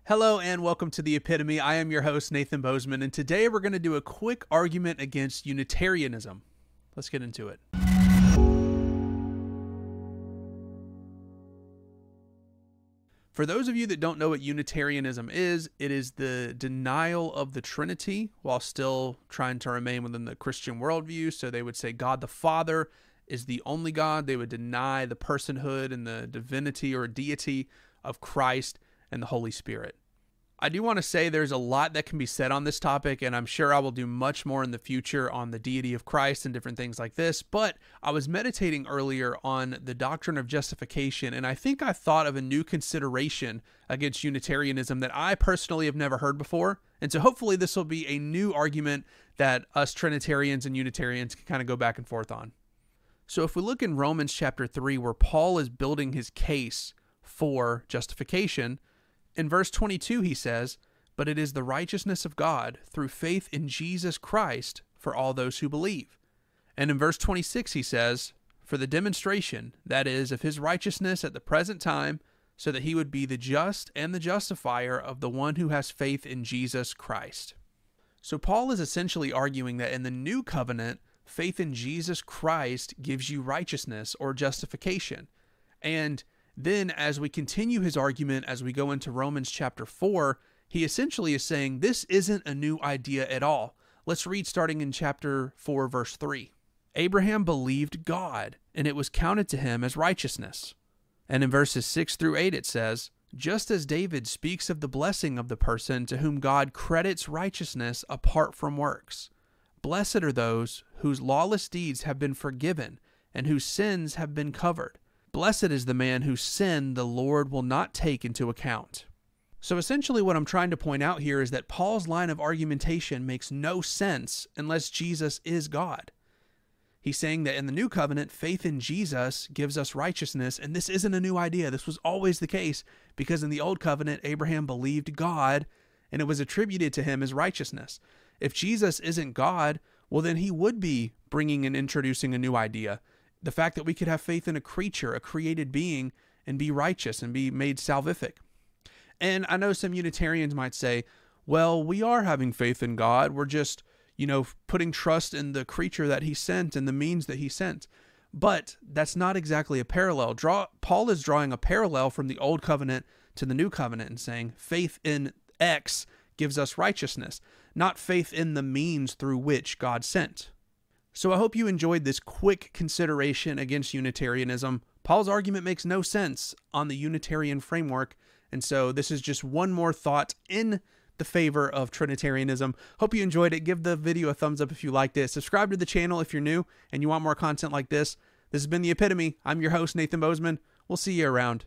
Hello and welcome to the Epitome. I am your host, Nathan Bozeman, and today we're going to do a quick argument against Unitarianism. Let's get into it. For those of you that don't know what Unitarianism is, it is the denial of the Trinity while still trying to remain within the Christian worldview. So they would say God the Father is the only God. They would deny the personhood and the divinity or deity of Christ and the Holy Spirit. I do want to say there's a lot that can be said on this topic, and I'm sure I will do much more in the future on the deity of Christ and different things like this, but I was meditating earlier on the doctrine of justification, and I think I thought of a new consideration against Unitarianism that I personally have never heard before, and so hopefully this will be a new argument that us Trinitarians and Unitarians can kind of go back and forth on. So if we look in Romans chapter 3, where Paul is building his case for justification, in verse 22 he says, "But it is the righteousness of God through faith in Jesus Christ for all those who believe." And in verse 26 he says, "For the demonstration, that is, of his righteousness at the present time, so that he would be the just and the justifier of the one who has faith in Jesus Christ." So Paul is essentially arguing that in the new covenant, faith in Jesus Christ gives you righteousness or justification. And then as we continue his argument, as we go into Romans chapter 4, he essentially is saying this isn't a new idea at all. Let's read starting in chapter 4, verse 3. "Abraham believed God, and it was counted to him as righteousness." And in verses 6 through 8 it says, "Just as David speaks of the blessing of the person to whom God credits righteousness apart from works. Blessed are those whose lawless deeds have been forgiven and whose sins have been covered. Blessed is the man whose sin the Lord will not take into account." So essentially what I'm trying to point out here is that Paul's line of argumentation makes no sense unless Jesus is God. He's saying that in the new covenant, faith in Jesus gives us righteousness, and this isn't a new idea. This was always the case because in the old covenant, Abraham believed God, and it was attributed to him as righteousness. If Jesus isn't God, well then he would be bringing and introducing a new idea. The fact that we could have faith in a creature, a created being, and be righteous and be made salvific. And I know some Unitarians might say, well, we are having faith in God. We're just, putting trust in the creature that he sent and the means that he sent. But that's not exactly a parallel. Paul is drawing a parallel from the old covenant to the new covenant and saying faith in X gives us righteousness, not faith in the means through which God sent. So I hope you enjoyed this quick consideration against Unitarianism. Paul's argument makes no sense on the Unitarian framework, and so this is just one more thought in the favor of Trinitarianism. Hope you enjoyed it. Give the video a thumbs up if you liked it. Subscribe to the channel if you're new and you want more content like this. This has been The Epitome. I'm your host, Nathan Bozeman. We'll see you around.